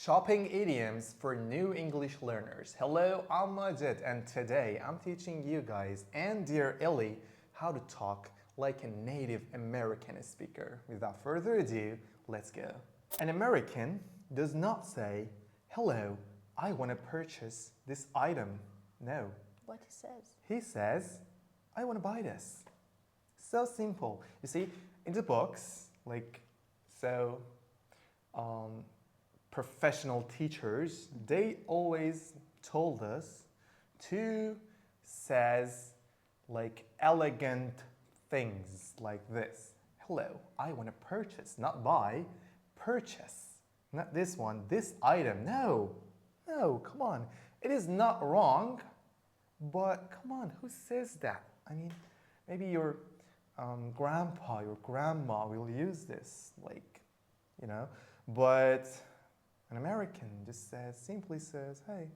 Shopping idioms for new English learners. Hello, I'm Majid, and today I'm teaching you guys and dear Ellie how to talk like a native American speaker. Without further ado, let's go. An American does not say, "Hello, I want to purchase this item." No. What he says? He says, "I want to buy this." So simple. You see, in the books, professional teachers, they always told us to says like elegant things like this. Hello, I want to purchase, not buy, purchase. Not this one, this item. No, come on. It is not wrong, but come on, who says that? I mean, maybe your grandpa, your grandma will use this, but an American just simply says, "Hey,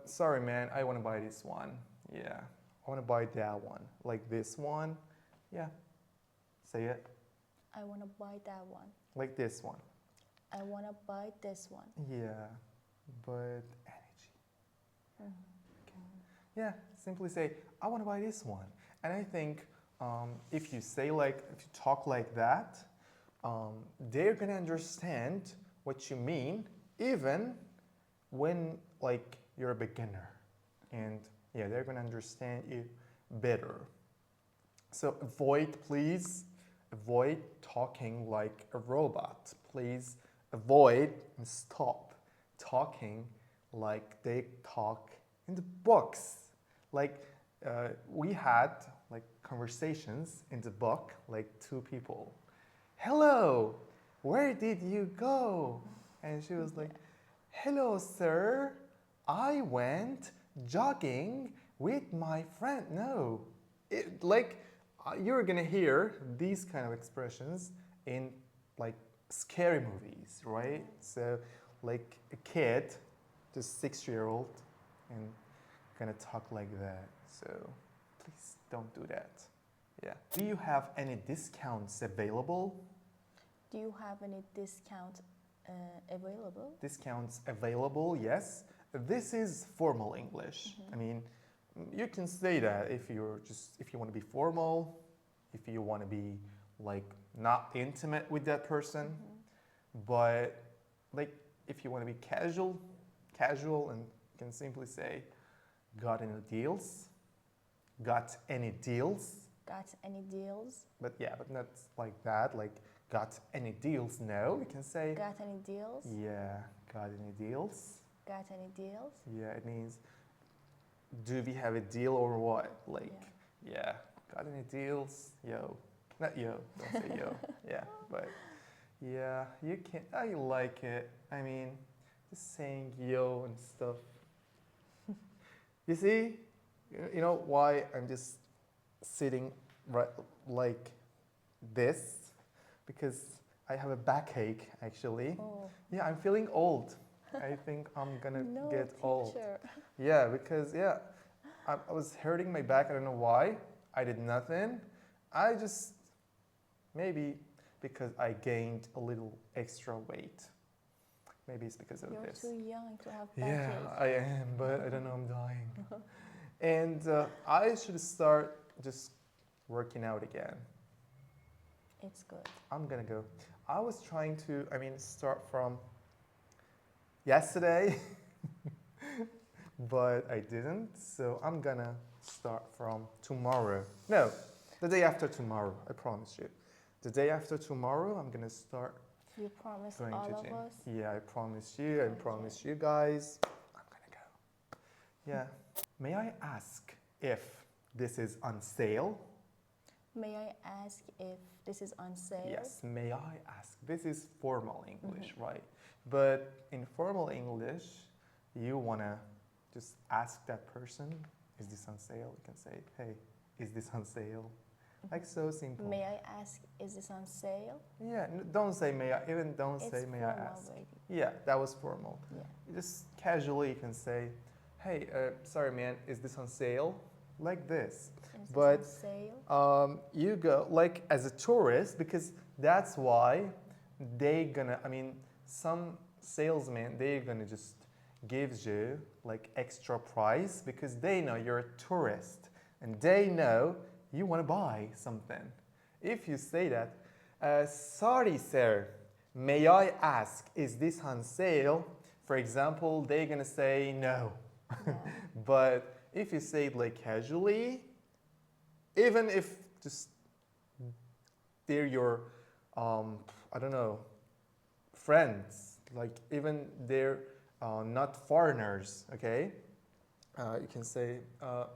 sorry man, I want to buy this one. Yeah, I want to buy that one. Like this one. Yeah, say it. I want to buy that one. Like this one. I want to buy this one. Yeah, but energy. Okay. Yeah, simply say, I want to buy this one. And I think if you talk like that, they're gonna understand what you mean, even when you're a beginner, and yeah, they're gonna understand you better. So please avoid talking like a robot. Please avoid and stop talking like they talk in the books. We had conversations in the book, two people. "Hello, where did you go?" And she was like, "Hello, sir, I went jogging with my friend." No, you're gonna hear these kind of expressions in scary movies, right? So a kid, just 6-year-old, and gonna talk like that. So please don't do that. Yeah. Do you have any discounts available? Do you have any discount available? Discounts available, yes. This is formal English. I mean, you can say that if you want to be formal, if you want to be not intimate with that person, but if you want to be casual, and you can simply say, "Got any deals?" Got any deals? Got any deals? But not like that. Got any deals? No, we can say. Got any deals? Yeah, got any deals? Got any deals? Yeah, it means, do we have a deal or what? Yeah, got any deals? Yo, not yo. Don't say yo. Yeah, but yeah, you can. I like it. I mean, just saying yo and stuff. You see, you know why I'm just sitting right like this? Because I have a backache, actually. Oh. Yeah, I'm feeling old. I think I'm gonna get teacher. old. Yeah, because I was hurting my back. I don't know why. I did nothing. I just, maybe because I gained a little extra weight. Maybe it's because of this. You're too young to have backache. Yeah, I am, but I don't know, I'm dying. And I should start just working out again. It's good. I'm gonna go. I was trying to, start from yesterday, but I didn't. So I'm gonna start from tomorrow. No, the day after tomorrow, I promise you. The day after tomorrow, I'm gonna start You promise going all to of gym. us? Yeah, I promise you. I promise you guys. I'm gonna go. Yeah. May I ask if this is on sale? May I ask if this is on sale? Yes, may I ask? This is formal English, right? But in formal English, you wanna just ask that person, "Is this on sale?" You can say, "Hey, is this on sale?" So simple. May I ask, is this on sale? Yeah, don't say may I, even don't say may I formal, ask. baby. Yeah, that was formal. Yeah. Just casually you can say, "Hey, sorry man, is this on sale?" Like this. Is this But on sale? you go as a tourist, because that's why some salesmen, they're gonna just gives you like extra price because they know you're a tourist and they know you want to buy something. If you say that, sorry sir, may I ask, is this on sale? For example, they're gonna say no. Yeah. But if you say it like casually, even if just they're your, I don't know, friends, like even they're not foreigners, okay? You can say,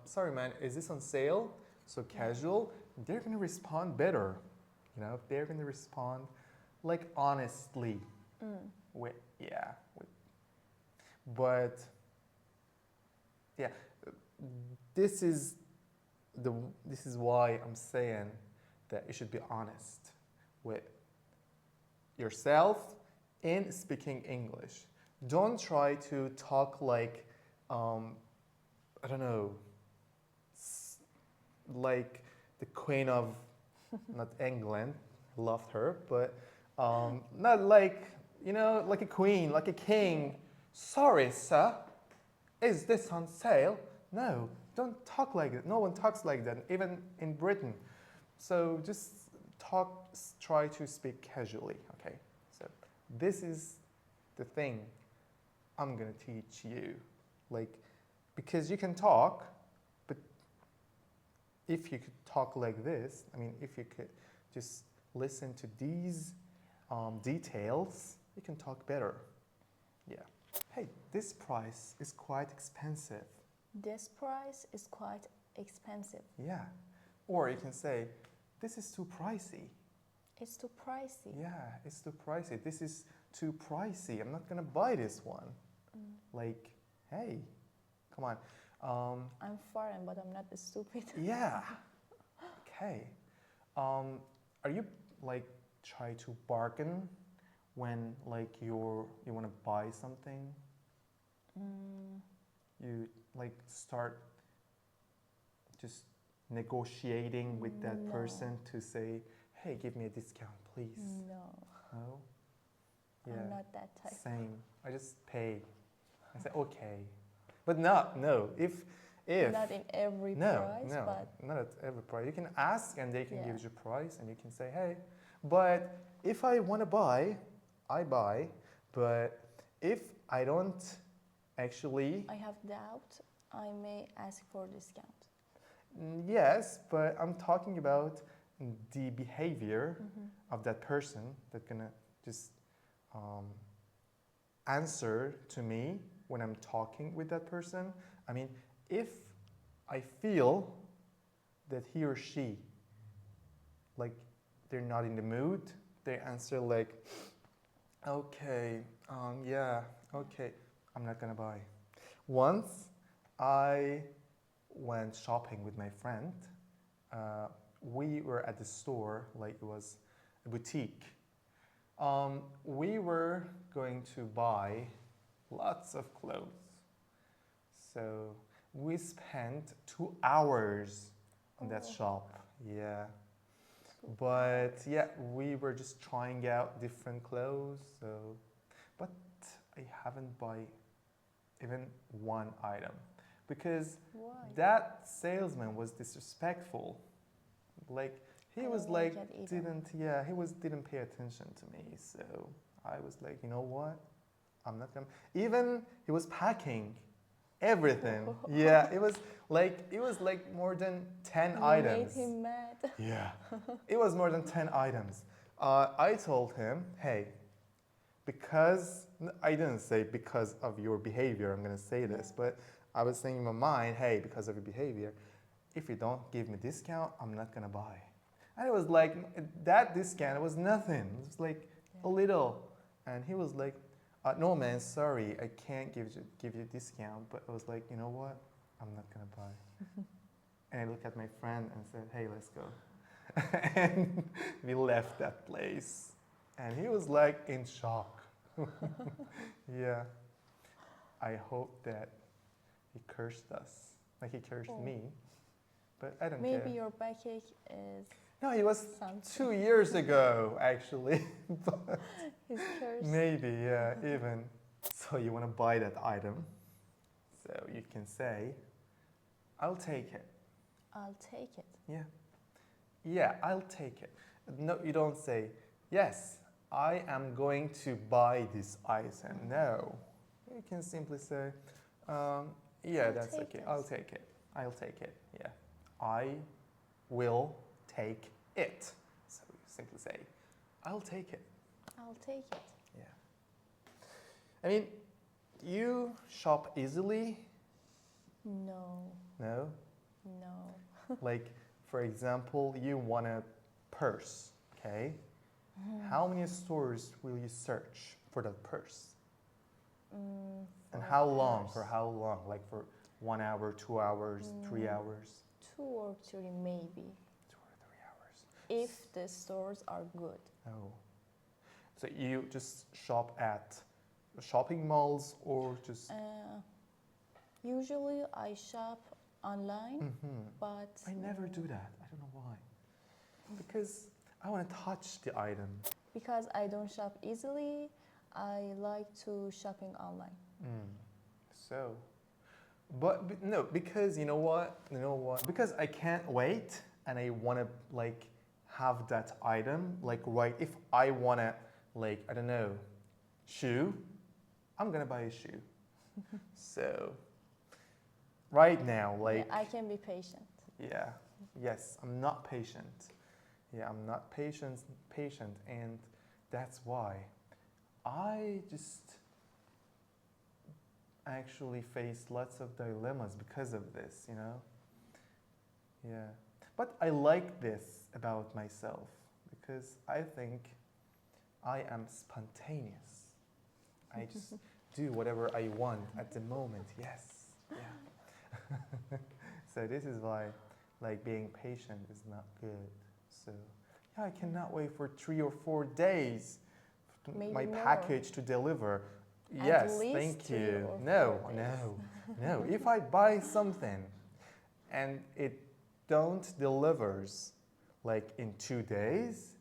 sorry man, is this on sale? So casual, they're gonna respond better. You know, they're gonna respond like honestly. With, yeah, with, but yeah, this is this is why I'm saying that you should be honest with yourself in speaking English. Don't try to talk like, I don't know, like the Queen of, not England, loved her, but not like, you know, like a queen, like a king. Sorry, sir, is this on sale? No, don't talk like that. No one talks like that, even in Britain. So just try to speak casually, okay? So this is the thing I'm gonna teach you. Like, because you can talk, but if you could talk like this, I mean, if you could just listen to these details, you can talk better. Yeah. Hey, this price is quite expensive. This price is quite expensive. Yeah. Or you can say, this is too pricey. It's too pricey. Yeah, it's too pricey. This is too pricey. I'm not gonna buy this one. Like, hey, come on. I'm foreign, but I'm not stupid. Yeah. Okay. Are you like try to bargain when like you want to buy something? You like start just negotiating with that No. person to say, hey, give me a discount, please. No, No? Yeah. I'm not that type. Same. I just pay. I say, okay. But no. If Not in every no, price, no, but not at every price. You can ask and they can Yeah. give you a price and you can say, hey, but if I want to buy, I buy. But if I don't actually, I have doubt, I may ask for discount. yes, but I'm talking about the behavior of that person that's gonna just answer to me when I'm talking with that person. I mean, if I feel that he or she, like, they're not in the mood, they answer like, okay, yeah, okay, I'm not gonna buy. Once I went shopping with my friend. We were at the store, like it was a boutique. We were going to buy lots of clothes. So we spent 2 hours in that Oh. shop. Yeah. But yeah, we were just trying out different clothes. So, but I haven't bought even one item because Why? that salesman was disrespectful. Like he I was don't like like it either. didn't pay attention to me. So I was like, you know what? I'm not gonna. Even he was packing everything. Yeah, it was like more than 10 You items. made him mad. Yeah, it was more than 10 items. I told him, hey, because I didn't say because of your behavior, I'm gonna say this, but I was saying in my mind, hey, because of your behavior, if you don't give me discount, I'm not gonna buy. And it was like that discount was nothing. It was like a little, and he was like, no man, sorry, I can't give you a discount. But I was like, you know what? I'm not gonna buy. And I looked at my friend and said, hey, let's go. And we left that place. And he was like in shock. Yeah. I hope that he cursed us. Like he cursed Oh. me. But I don't Maybe care. your backache is No, it was Something. 2 years ago, actually. But He's cursed. maybe, yeah, even. So you want to buy that item. So you can say, I'll take it. I'll take it. Yeah. Yeah, I'll take it. No, you don't say, yes, I am going to buy this item. No. You can simply say, yeah, I'll that's take okay. this. I'll take it. I'll take it. Yeah. I will take it. So you simply say, I'll take it. I'll take it. Yeah. I mean, you shop easily? No. No? No. Like, for example, you want a purse, okay? How many stores will you search for that purse? Mm, And for how long? purse. For how long? Like for 1 hour, 2 hours, 3 hours? 2 or 3 maybe. 2 or 3 hours. If the stores are good. Oh. So you just shop at shopping malls or just... Usually I shop online, Mhm. but I never do that. I don't know why. Because I want to touch the item. because I don't shop easily, I like to shopping online. So, but no, because you know what? You know what? Because I can't wait and I want to like have that item like right. If I want to like, I don't know, shoe, I'm gonna buy a shoe. So, right now, like, Yeah, I can be patient. yeah, yes, I'm not patient. Yeah, I'm not patient, and that's why I just actually face lots of dilemmas because of this, you know? Yeah. But I like this about myself because I think I am spontaneous. I just do whatever I want at the moment. Yes. Yeah. So this is why like being patient is not good. So yeah, I cannot wait for 3 or 4 days for Maybe my more. package to deliver. At Yes, least thank 3 you. or No, 4 days. no, no. If I buy something and it don't delivers like in 2 days,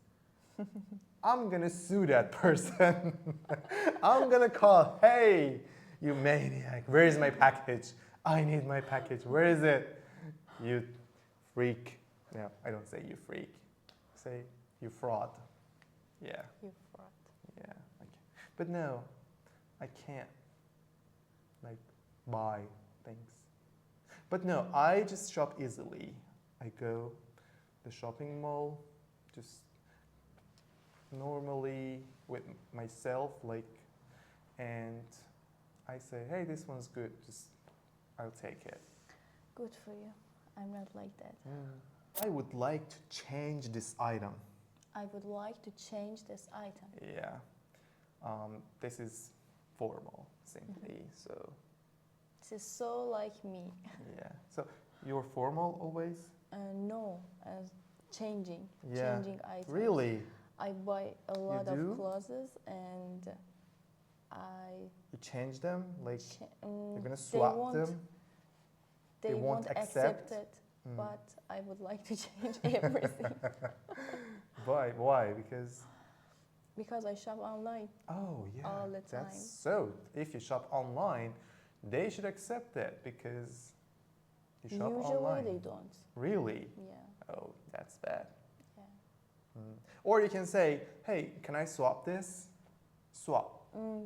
I'm gonna sue that person. I'm gonna call, hey, you maniac, where is my package? I need my package. Where is it? You freak. No, I don't say you freak. Say you fraud. Yeah, You fraud. yeah. Okay. But no, I can't like buy things. But no, I just shop easily. I go the shopping mall just normally with myself like, and I say, hey, this one's good, just I'll take it. Good for you. I'm not like that. I would like to change this item. I would like to change this item. Yeah. This is formal, simply. So, This is so like me. yeah. So, you're formal always? No, changing Yeah. items. Really? I buy a lot do? of clothes and I You change them? Like, you're gonna they swap won't, them? they won't won't accept? accept it, but I would like to change everything Why? Why? because I shop online Oh, yeah. all the time. So, if you shop online, they should accept it because you shop Usually online. they don't. Really? Yeah. Oh, that's bad. Yeah. Or you can say, hey, can I swap this? Swap.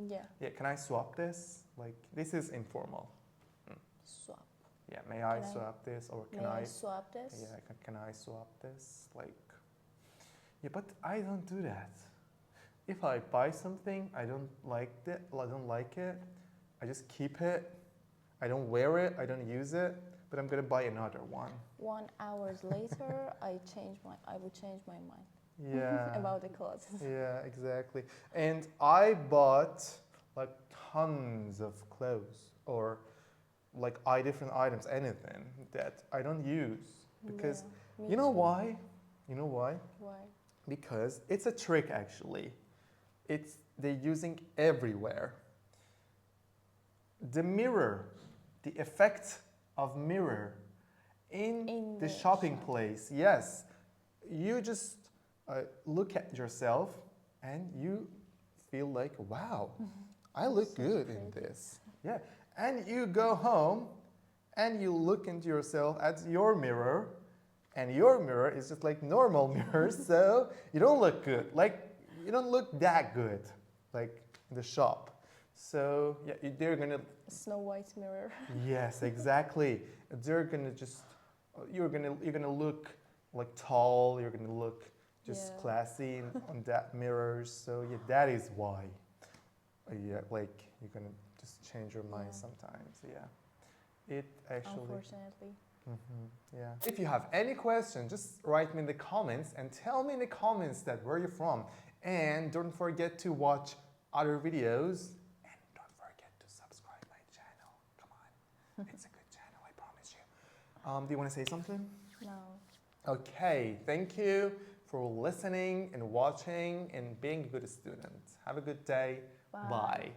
Yeah. Yeah, can I swap this? Like, this is informal. Swap. Yeah, may I Can I- swap this? Or can May I? I swap this? Yeah, can I swap this? Like, yeah, but I don't do that. If I buy something, I don't like it, I just keep it. I don't wear it, I don't use it, but I'm gonna buy another one. 1 hour later, I would change my mind Yeah. about the clothes. Yeah, exactly. And I bought like tons of clothes or like different items, anything that I don't use because Yeah, me you know too. why? You know why? Why? Because it's a trick actually. They're using everywhere. The mirror, the effect of mirror in In the the shopping shop. place. Yes, you just look at yourself and you feel like, wow, I look So good in pretty. this. Yeah. And you go home and you look into yourself at your mirror, and your mirror is just like normal mirror, so you don't look good. Like, you don't look that good, like in the shop. So yeah, they're gonna. Snow White mirror. Yes, exactly. They're gonna just. You're gonna look like tall. You're gonna look just Yeah. classy on that mirror. So yeah, that is why. Yeah, like you're gonna just change your mind Yeah. sometimes. Yeah, it actually. Unfortunately. Yeah. If you have any question, just write me in the comments and tell me in the comments that where you're from. And don't forget to watch other videos. And don't forget to subscribe my channel. Come on. It's a good channel, I promise you. Do you want to say something? No. Okay. Thank you for listening and watching and being a good student. Have a good day. Bye. Bye.